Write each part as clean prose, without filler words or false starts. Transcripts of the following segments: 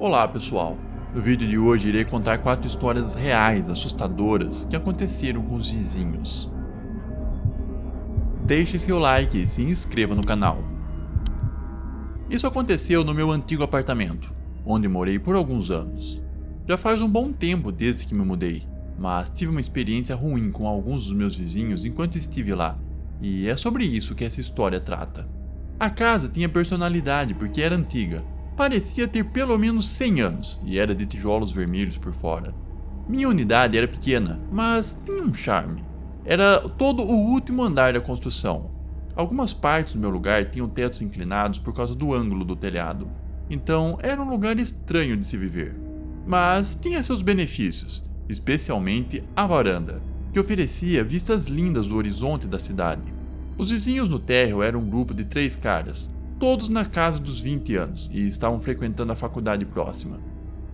Olá pessoal, no vídeo de hoje irei contar 4 histórias reais assustadoras que aconteceram com os vizinhos. Deixe seu like e se inscreva no canal. Isso aconteceu no meu antigo apartamento, onde morei por alguns anos. Já faz um bom tempo desde que me mudei, mas tive uma experiência ruim com alguns dos meus vizinhos enquanto estive lá, e é sobre isso que essa história trata. A casa tinha personalidade porque era antiga. Parecia ter pelo menos 100 anos e era de tijolos vermelhos por fora. Minha unidade era pequena, mas tinha um charme. Era todo o último andar da construção. Algumas partes do meu lugar tinham tetos inclinados por causa do ângulo do telhado, então era um lugar estranho de se viver. Mas tinha seus benefícios, especialmente a varanda, que oferecia vistas lindas do horizonte da cidade. Os vizinhos no térreo eram um grupo de 3 caras, todos na casa dos 20 anos e estavam frequentando a faculdade próxima.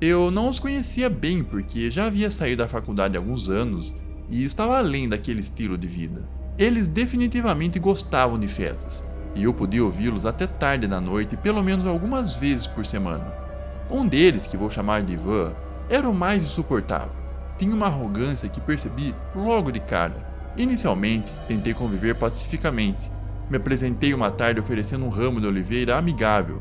Eu não os conhecia bem porque já havia saído da faculdade há alguns anos e estava além daquele estilo de vida. Eles definitivamente gostavam de festas e eu podia ouvi-los até tarde da noite pelo menos algumas vezes por semana. Um deles, que vou chamar de Ivan, era o mais insuportável. Tinha uma arrogância que percebi logo de cara. Inicialmente, tentei conviver pacificamente. Me apresentei uma tarde oferecendo um ramo de oliveira amigável,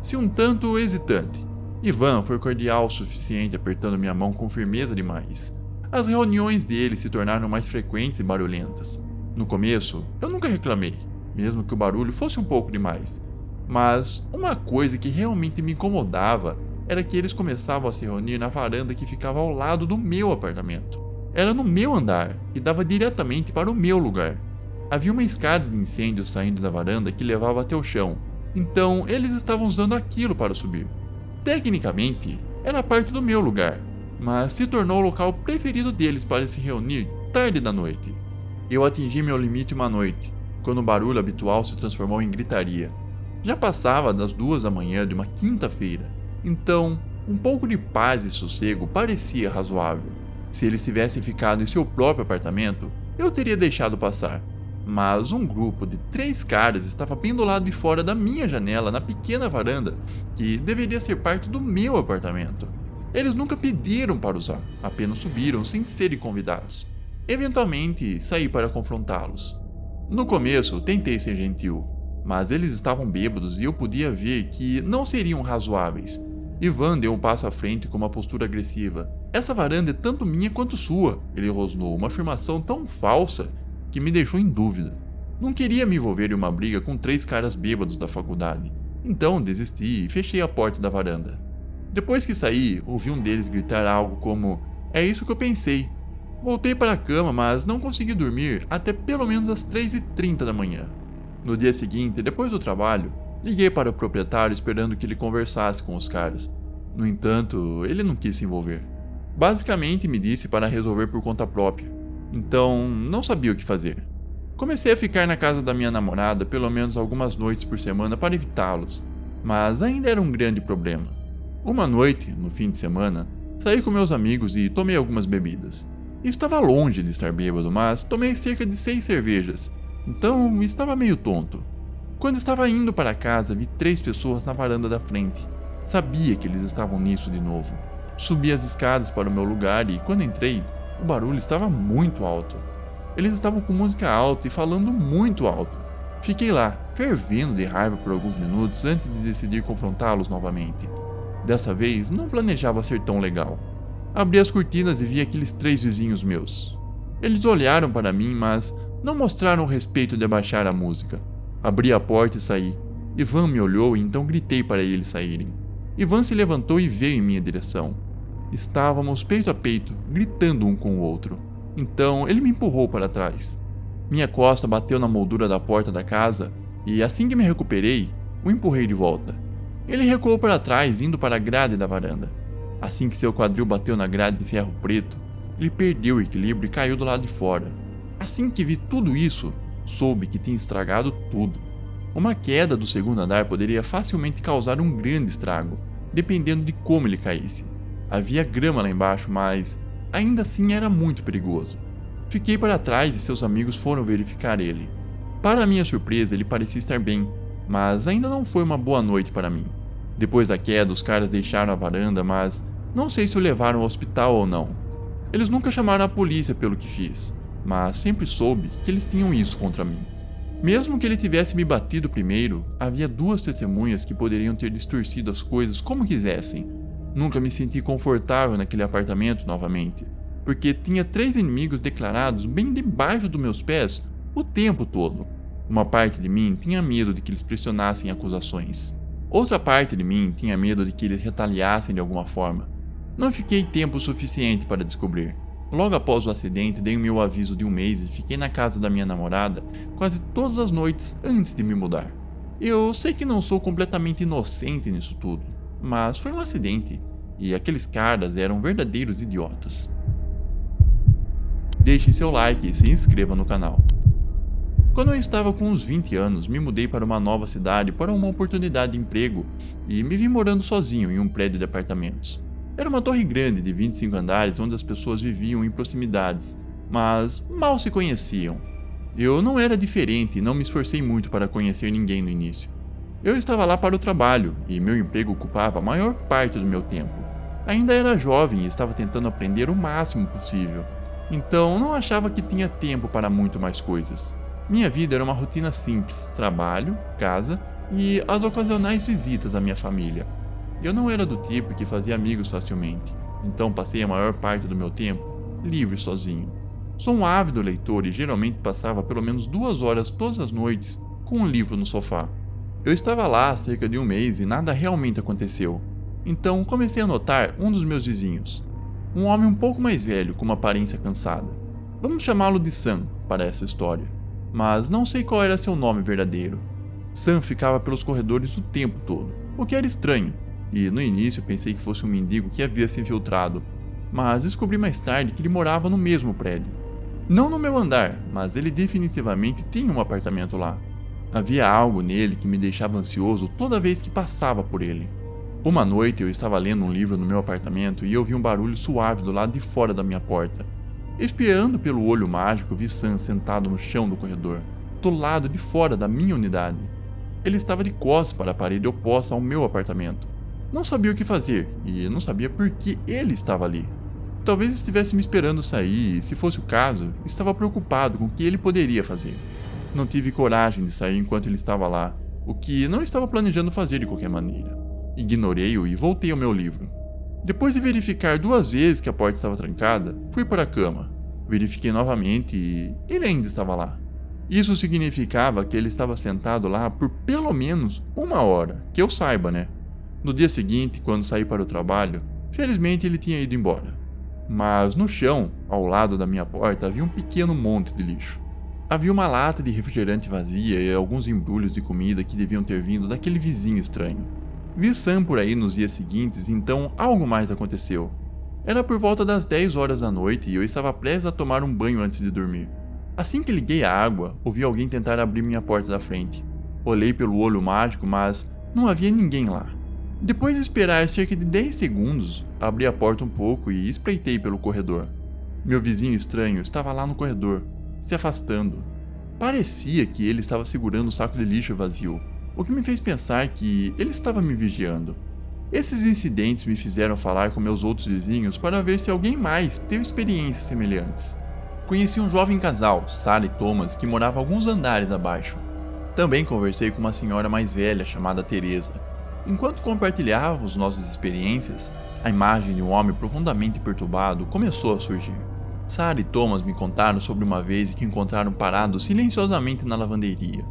se um tanto hesitante. Ivan foi cordial o suficiente, apertando minha mão com firmeza demais. As reuniões dele se tornaram mais frequentes e barulhentas. No começo, eu nunca reclamei, mesmo que o barulho fosse um pouco demais. Mas uma coisa que realmente me incomodava era que eles começavam a se reunir na varanda que ficava ao lado do meu apartamento. Era no meu andar, que dava diretamente para o meu lugar. Havia uma escada de incêndio saindo da varanda que levava até o chão, então eles estavam usando aquilo para subir. Tecnicamente, era parte do meu lugar, mas se tornou o local preferido deles para se reunir tarde da noite. Eu atingi meu limite uma noite, quando o barulho habitual se transformou em gritaria. Já passava das 2 da manhã de uma quinta-feira, então um pouco de paz e sossego parecia razoável. Se eles tivessem ficado em seu próprio apartamento, eu teria deixado passar. Mas um grupo de 3 caras estava bem do lado de fora da minha janela na pequena varanda, que deveria ser parte do meu apartamento. Eles nunca pediram para usar, apenas subiram sem serem convidados. Eventualmente, saí para confrontá-los. No começo, tentei ser gentil, mas eles estavam bêbados e eu podia ver que não seriam razoáveis. Ivan deu um passo à frente com uma postura agressiva. "Essa varanda é tanto minha quanto sua", ele rosnou, uma afirmação tão falsa que me deixou em dúvida. Não queria me envolver em uma briga com 3 caras bêbados da faculdade, então desisti e fechei a porta da varanda. Depois que saí, ouvi um deles gritar algo como: "É isso que eu pensei". Voltei para a cama, mas não consegui dormir até pelo menos às 3h30 da manhã. No dia seguinte, depois do trabalho, liguei para o proprietário esperando que ele conversasse com os caras. No entanto, ele não quis se envolver. Basicamente me disse para resolver por conta própria. Então, não sabia o que fazer. Comecei a ficar na casa da minha namorada pelo menos algumas noites por semana para evitá-los, mas ainda era um grande problema. Uma noite, no fim de semana, saí com meus amigos e tomei algumas bebidas. Estava longe de estar bêbado, mas tomei cerca de 6 cervejas, então estava meio tonto. Quando estava indo para casa, vi 3 pessoas na varanda da frente. Sabia que eles estavam nisso de novo. Subi as escadas para o meu lugar e, quando entrei, o barulho estava muito alto. Eles estavam com música alta e falando muito alto. Fiquei lá, fervendo de raiva por alguns minutos antes de decidir confrontá-los novamente. Dessa vez, não planejava ser tão legal. Abri as cortinas e vi aqueles 3 vizinhos meus. Eles olharam para mim, mas não mostraram o respeito de abaixar a música. Abri a porta e saí. Ivan me olhou e então gritei para eles saírem. Ivan se levantou e veio em minha direção. Estávamos peito a peito, gritando um com o outro. Então ele me empurrou para trás. Minha costa bateu na moldura da porta da casa e, assim que me recuperei, o empurrei de volta. Ele recuou para trás, indo para a grade da varanda. Assim que seu quadril bateu na grade de ferro preto, ele perdeu o equilíbrio e caiu do lado de fora. Assim que vi tudo isso, soube que tinha estragado tudo. Uma queda do 2º andar poderia facilmente causar um grande estrago, dependendo de como ele caísse. Havia grama lá embaixo, mas ainda assim era muito perigoso. Fiquei para trás e seus amigos foram verificar ele. Para minha surpresa, ele parecia estar bem, mas ainda não foi uma boa noite para mim. Depois da queda, os caras deixaram a varanda, mas não sei se o levaram ao hospital ou não. Eles nunca chamaram a polícia pelo que fiz, mas sempre soube que eles tinham isso contra mim. Mesmo que ele tivesse me batido primeiro, havia duas testemunhas que poderiam ter distorcido as coisas como quisessem. Nunca me senti confortável naquele apartamento novamente, porque tinha 3 inimigos declarados bem debaixo dos meus pés o tempo todo. Uma parte de mim tinha medo de que eles pressionassem acusações. Outra parte de mim tinha medo de que eles retaliassem de alguma forma. Não fiquei tempo suficiente para descobrir. Logo após o acidente, dei o meu aviso de um mês e fiquei na casa da minha namorada quase todas as noites antes de me mudar. Eu sei que não sou completamente inocente nisso tudo, mas foi um acidente e aqueles caras eram verdadeiros idiotas. Deixe seu like e se inscreva no canal. Quando eu estava com uns 20 anos, me mudei para uma nova cidade para uma oportunidade de emprego e me vi morando sozinho em um prédio de apartamentos. Era uma torre grande de 25 andares onde as pessoas viviam em proximidades, mas mal se conheciam. Eu não era diferente e não me esforcei muito para conhecer ninguém no início. Eu estava lá para o trabalho e meu emprego ocupava a maior parte do meu tempo. Ainda era jovem e estava tentando aprender o máximo possível, então não achava que tinha tempo para muito mais coisas. Minha vida era uma rotina simples: trabalho, casa e as ocasionais visitas à minha família. Eu não era do tipo que fazia amigos facilmente, então passei a maior parte do meu tempo livre sozinho. Sou um ávido leitor e geralmente passava pelo menos 2 horas todas as noites com um livro no sofá. Eu estava lá há cerca de um mês e nada realmente aconteceu. Então comecei a notar um dos meus vizinhos. Um homem um pouco mais velho com uma aparência cansada. Vamos chamá-lo de Sam para essa história, mas não sei qual era seu nome verdadeiro. Sam ficava pelos corredores o tempo todo, o que era estranho. E no início pensei que fosse um mendigo que havia se infiltrado, mas descobri mais tarde que ele morava no mesmo prédio. Não no meu andar, mas ele definitivamente tinha um apartamento lá. Havia algo nele que me deixava ansioso toda vez que passava por ele. Uma noite eu estava lendo um livro no meu apartamento e ouvi um barulho suave do lado de fora da minha porta. Espiando pelo olho mágico, vi Sam sentado no chão do corredor, do lado de fora da minha unidade. Ele estava de costas para a parede oposta ao meu apartamento. Não sabia o que fazer e não sabia por que ele estava ali. Talvez estivesse me esperando sair e, se fosse o caso, estava preocupado com o que ele poderia fazer. Não tive coragem de sair enquanto ele estava lá, o que não estava planejando fazer de qualquer maneira. Ignorei-o e voltei ao meu livro. Depois de verificar 2 vezes que a porta estava trancada, fui para a cama. Verifiquei novamente e ele ainda estava lá. Isso significava que ele estava sentado lá por pelo menos 1 hora, que eu saiba, né? No dia seguinte, quando saí para o trabalho, felizmente ele tinha ido embora. Mas no chão, ao lado da minha porta, havia um pequeno monte de lixo. Havia uma lata de refrigerante vazia e alguns embrulhos de comida que deviam ter vindo daquele vizinho estranho. Vi Sam por aí nos dias seguintes, então algo mais aconteceu. Era por volta das 10 horas da noite e eu estava prestes a tomar um banho antes de dormir. Assim que liguei a água, ouvi alguém tentar abrir minha porta da frente. Olhei pelo olho mágico, mas não havia ninguém lá. Depois de esperar cerca de 10 segundos, abri a porta um pouco e espreitei pelo corredor. Meu vizinho estranho estava lá no corredor, se afastando. Parecia que ele estava segurando um saco de lixo vazio, o que me fez pensar que ele estava me vigiando. Esses incidentes me fizeram falar com meus outros vizinhos para ver se alguém mais teve experiências semelhantes. Conheci um jovem casal, Sarah e Thomas, que morava alguns andares abaixo. Também conversei com uma senhora mais velha chamada Teresa. Enquanto compartilhávamos nossas experiências, a imagem de um homem profundamente perturbado começou a surgir. Sarah e Thomas me contaram sobre uma vez que encontraram parado silenciosamente na lavanderia,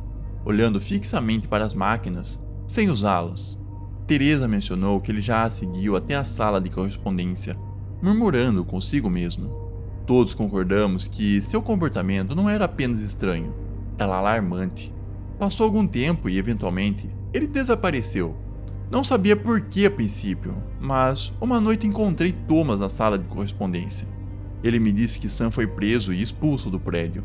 olhando fixamente para as máquinas, sem usá-las. Teresa mencionou que ele já a seguiu até a sala de correspondência, murmurando consigo mesmo. Todos concordamos que seu comportamento não era apenas estranho, era alarmante. Passou algum tempo e, eventualmente, ele desapareceu. Não sabia por que a princípio, mas uma noite encontrei Thomas na sala de correspondência. Ele me disse que Sam foi preso e expulso do prédio.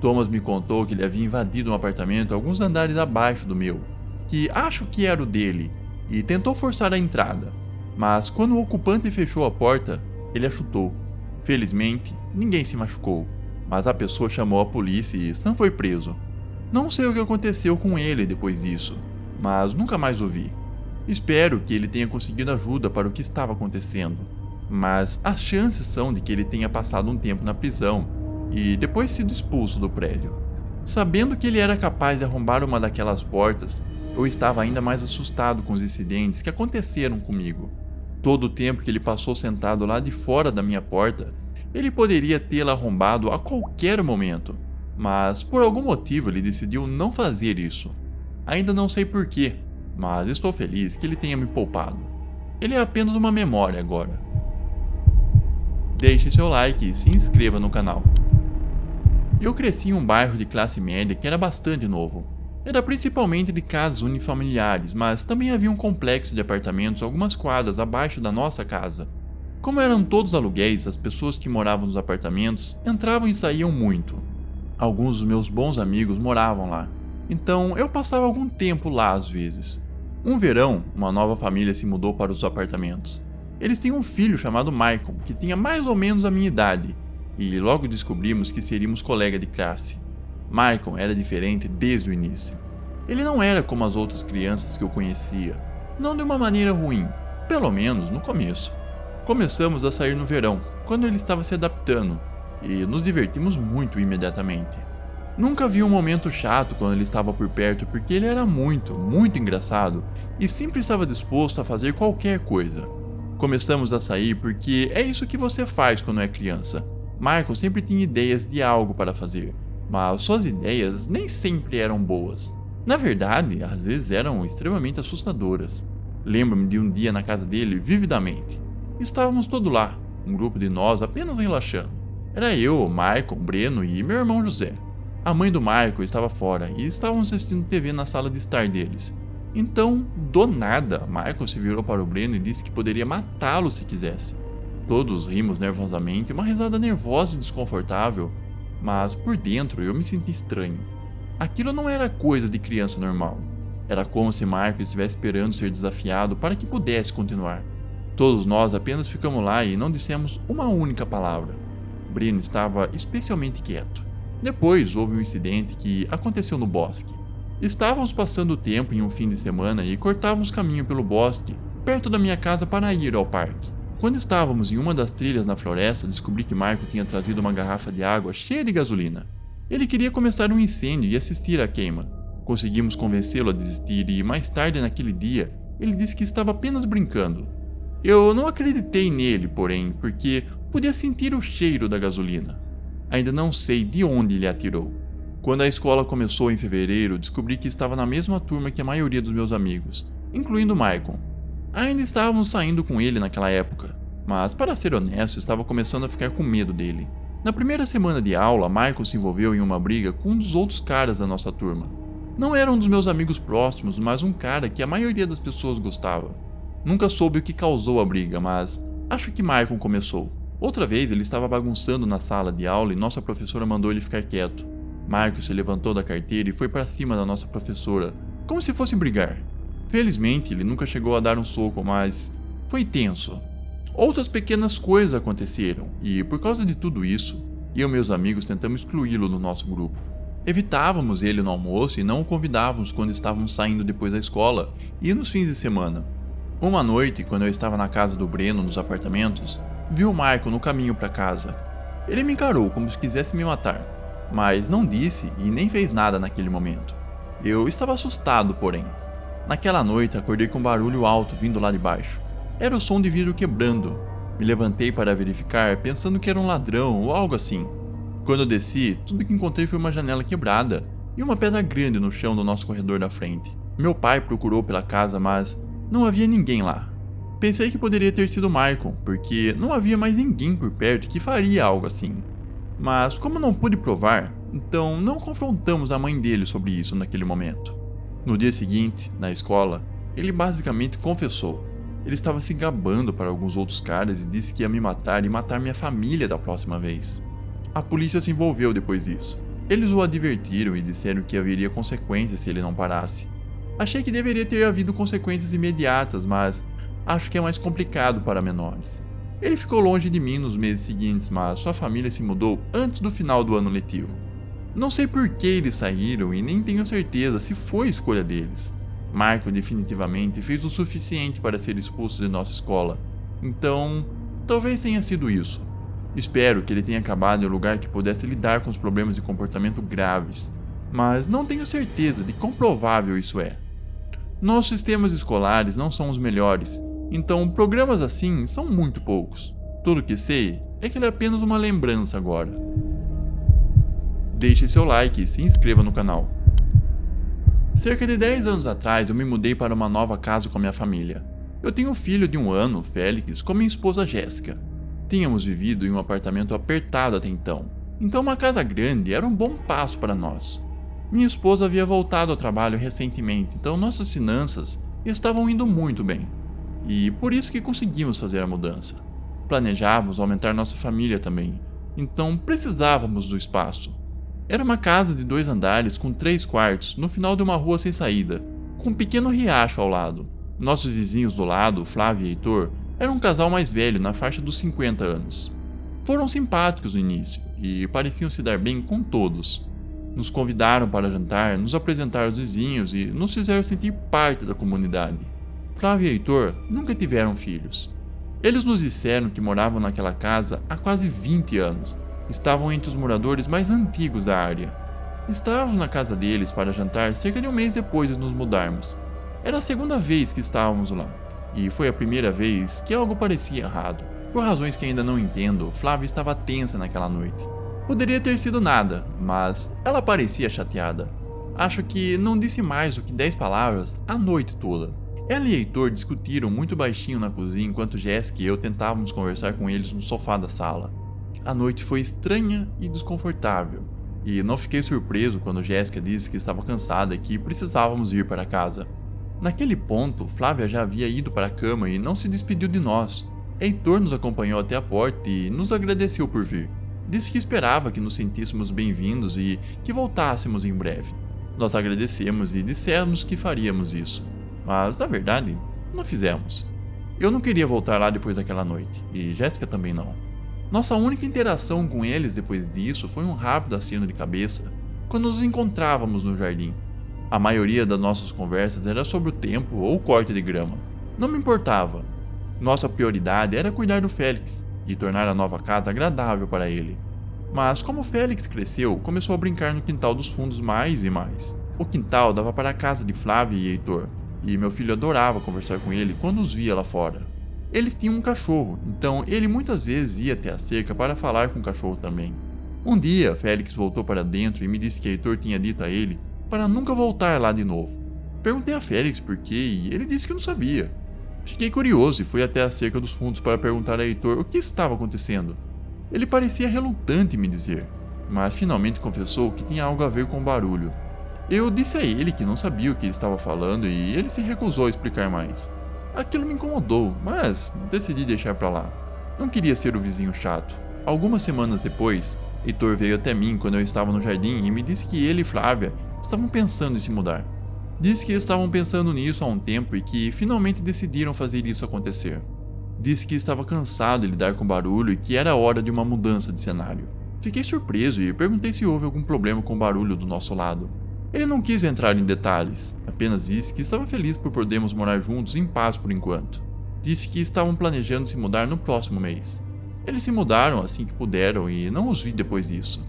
Thomas me contou que ele havia invadido um apartamento alguns andares abaixo do meu, que acho que era o dele, e tentou forçar a entrada. Mas quando o ocupante fechou a porta, ele a chutou. Felizmente, ninguém se machucou, mas a pessoa chamou a polícia e Sam foi preso. Não sei o que aconteceu com ele depois disso, mas nunca mais o vi. Espero que ele tenha conseguido ajuda para o que estava acontecendo, mas as chances são de que ele tenha passado um tempo na prisão e depois sido expulso do prédio. Sabendo que ele era capaz de arrombar uma daquelas portas, eu estava ainda mais assustado com os incidentes que aconteceram comigo. Todo o tempo que ele passou sentado lá de fora da minha porta, ele poderia tê-la arrombado a qualquer momento, mas por algum motivo ele decidiu não fazer isso. Ainda não sei porquê, mas estou feliz que ele tenha me poupado. Ele é apenas uma memória agora. Deixe seu like e se inscreva no canal. Eu cresci em um bairro de classe média que era bastante novo. Era principalmente de casas unifamiliares, mas também havia um complexo de apartamentos algumas quadras abaixo da nossa casa. Como eram todos aluguéis, as pessoas que moravam nos apartamentos entravam e saíam muito. Alguns dos meus bons amigos moravam lá, então eu passava algum tempo lá às vezes. Um verão, uma nova família se mudou para os apartamentos. Eles têm um filho chamado Michael, que tinha mais ou menos a minha idade, e logo descobrimos que seríamos colega de classe. Michael era diferente desde o início. Ele não era como as outras crianças que eu conhecia, não de uma maneira ruim, pelo menos no começo. Começamos a sair no verão, quando ele estava se adaptando, e nos divertimos muito imediatamente. Nunca vi um momento chato quando ele estava por perto porque ele era muito, muito engraçado e sempre estava disposto a fazer qualquer coisa. Começamos a sair porque é isso que você faz quando é criança. Michael sempre tinha ideias de algo para fazer, mas suas ideias nem sempre eram boas. Na verdade, às vezes eram extremamente assustadoras. Lembro-me de um dia na casa dele vividamente. Estávamos todos lá, um grupo de nós apenas relaxando. Era eu, Michael, Breno e meu irmão José. A mãe do Michael estava fora e estávamos assistindo TV na sala de estar deles. Então, do nada, Michael se virou para o Breno e disse que poderia matá-lo se quisesse. Todos rimos nervosamente, uma risada nervosa e desconfortável, mas por dentro eu me senti estranho. Aquilo não era coisa de criança normal. Era como se Michael estivesse esperando ser desafiado para que pudesse continuar. Todos nós apenas ficamos lá e não dissemos uma única palavra. Breno estava especialmente quieto. Depois houve um incidente que aconteceu no bosque. Estávamos passando o tempo em um fim de semana e cortávamos caminho pelo bosque, perto da minha casa para ir ao parque. Quando estávamos em uma das trilhas na floresta, descobri que Michael tinha trazido uma garrafa de água cheia de gasolina. Ele queria começar um incêndio e assistir à queima. Conseguimos convencê-lo a desistir e, mais tarde naquele dia, ele disse que estava apenas brincando. Eu não acreditei nele, porém, porque podia sentir o cheiro da gasolina. Ainda não sei de onde ele atirou. Quando a escola começou em fevereiro, descobri que estava na mesma turma que a maioria dos meus amigos, incluindo Michael. Ainda estávamos saindo com ele naquela época, mas para ser honesto, estava começando a ficar com medo dele. Na primeira semana de aula, Michael se envolveu em uma briga com um dos outros caras da nossa turma. Não era um dos meus amigos próximos, mas um cara que a maioria das pessoas gostava. Nunca soube o que causou a briga, mas acho que Michael começou. Outra vez ele estava bagunçando na sala de aula e nossa professora mandou ele ficar quieto. Michael se levantou da carteira e foi para cima da nossa professora, como se fosse brigar. Felizmente ele nunca chegou a dar um soco, mas foi tenso. Outras pequenas coisas aconteceram e, por causa de tudo isso, eu e meus amigos tentamos excluí-lo do nosso grupo. Evitávamos ele no almoço e não o convidávamos quando estávamos saindo depois da escola e nos fins de semana. Uma noite, quando eu estava na casa do Breno nos apartamentos, vi o Michael no caminho para casa. Ele me encarou como se quisesse me matar, mas não disse e nem fez nada naquele momento. Eu estava assustado, porém. Naquela noite acordei com um barulho alto vindo lá de baixo. Era o som de vidro quebrando. Me levantei para verificar, pensando que era um ladrão ou algo assim. Quando eu desci, tudo que encontrei foi uma janela quebrada e uma pedra grande no chão do nosso corredor da frente. Meu pai procurou pela casa, mas não havia ninguém lá. Pensei que poderia ter sido Michael, porque não havia mais ninguém por perto que faria algo assim. Mas como não pude provar, então não confrontamos a mãe dele sobre isso naquele momento. No dia seguinte, na escola, ele basicamente confessou. Ele estava se gabando para alguns outros caras e disse que ia me matar e matar minha família da próxima vez. A polícia se envolveu depois disso. Eles o advertiram e disseram que haveria consequências se ele não parasse. Achei que deveria ter havido consequências imediatas, mas acho que é mais complicado para menores. Ele ficou longe de mim nos meses seguintes, mas sua família se mudou antes do final do ano letivo. Não sei por que eles saíram e nem tenho certeza se foi escolha deles, Marco definitivamente fez o suficiente para ser expulso de nossa escola. Então, talvez tenha sido isso. Espero que ele tenha acabado em um lugar que pudesse lidar com os problemas de comportamento graves, mas não tenho certeza de quão provável isso é. Nossos sistemas escolares não são os melhores, então programas assim são muito poucos. Tudo que sei é que ele é apenas uma lembrança agora. Deixe seu like e se inscreva no canal. Cerca de 10 anos atrás eu me mudei para uma nova casa com a minha família. Eu tenho um filho de 1 ano, Félix, com minha esposa Jéssica. Tínhamos vivido em um apartamento apertado até então uma casa grande era um bom passo para nós. Minha esposa havia voltado ao trabalho recentemente, então nossas finanças estavam indo muito bem. E por isso que conseguimos fazer a mudança. Planejávamos aumentar nossa família também, então precisávamos do espaço. Era uma casa de 2 andares com 3 quartos no final de uma rua sem saída, com um pequeno riacho ao lado. Nossos vizinhos do lado, Flávia e Heitor, eram um casal mais velho na faixa dos 50 anos. Foram simpáticos no início e pareciam se dar bem com todos. Nos convidaram para jantar, nos apresentaram aos vizinhos e nos fizeram sentir parte da comunidade. Flávia e Heitor nunca tiveram filhos. Eles nos disseram que moravam naquela casa há quase 20 anos. Estavam entre os moradores mais antigos da área. Estávamos na casa deles para jantar cerca de 1 mês depois de nos mudarmos. Era a segunda vez que estávamos lá, e foi a primeira vez que algo parecia errado. Por razões que ainda não entendo, Flávia estava tensa naquela noite. Poderia ter sido nada, mas ela parecia chateada. Acho que não disse mais do que 10 palavras a noite toda. Ela e Heitor discutiram muito baixinho na cozinha enquanto Jéssica e eu tentávamos conversar com eles no sofá da sala. A noite foi estranha e desconfortável, e não fiquei surpreso quando Jéssica disse que estava cansada e que precisávamos ir para casa. Naquele ponto, Flávia já havia ido para a cama e não se despediu de nós. Heitor nos acompanhou até a porta e nos agradeceu por vir. Disse que esperava que nos sentíssemos bem-vindos e que voltássemos em breve. Nós agradecemos e dissemos que faríamos isso, mas na verdade, não fizemos. Eu não queria voltar lá depois daquela noite, e Jéssica também não. Nossa única interação com eles depois disso foi um rápido aceno de cabeça quando nos encontrávamos no jardim. A maioria das nossas conversas era sobre o tempo ou o corte de grama. Não me importava. Nossa prioridade era cuidar do Félix e tornar a nova casa agradável para ele. Mas como o Félix cresceu, começou a brincar no quintal dos fundos mais e mais. O quintal dava para a casa de Flávia e Heitor, e meu filho adorava conversar com ele quando os via lá fora. Eles tinham um cachorro, então ele muitas vezes ia até a cerca para falar com o cachorro também. Um dia, Félix voltou para dentro e me disse que Heitor tinha dito a ele para nunca voltar lá de novo. Perguntei a Félix por quê e ele disse que não sabia. Fiquei curioso e fui até a cerca dos fundos para perguntar a Heitor o que estava acontecendo. Ele parecia relutante em me dizer, mas finalmente confessou que tinha algo a ver com o barulho. Eu disse a ele que não sabia o que ele estava falando e ele se recusou a explicar mais. Aquilo me incomodou, mas decidi deixar pra lá. Não queria ser o vizinho chato. Algumas semanas depois, Heitor veio até mim quando eu estava no jardim e me disse que ele e Flávia estavam pensando em se mudar. Disse que estavam pensando nisso há um tempo e que finalmente decidiram fazer isso acontecer. Disse que estava cansado de lidar com barulho e que era hora de uma mudança de cenário. Fiquei surpreso e perguntei se houve algum problema com o barulho do nosso lado. Ele não quis entrar em detalhes, apenas disse que estava feliz por podermos morar juntos em paz por enquanto. Disse que estavam planejando se mudar no próximo mês. Eles se mudaram assim que puderam e não os vi depois disso.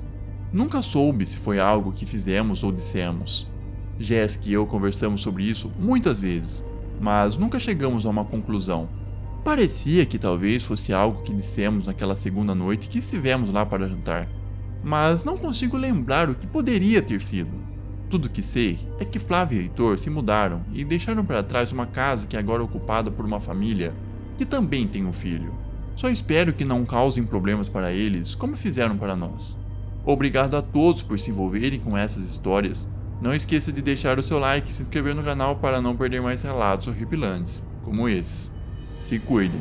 Nunca soube se foi algo que fizemos ou dissemos. Jéssica e eu conversamos sobre isso muitas vezes, mas nunca chegamos a uma conclusão. Parecia que talvez fosse algo que dissemos naquela segunda noite que estivemos lá para jantar, mas não consigo lembrar o que poderia ter sido. Tudo que sei é que Flávia e Heitor se mudaram e deixaram para trás uma casa que agora é ocupada por uma família que também tem um filho. Só espero que não causem problemas para eles como fizeram para nós. Obrigado a todos por se envolverem com essas histórias. Não esqueça de deixar o seu like e se inscrever no canal para não perder mais relatos horripilantes como esses. Se cuidem.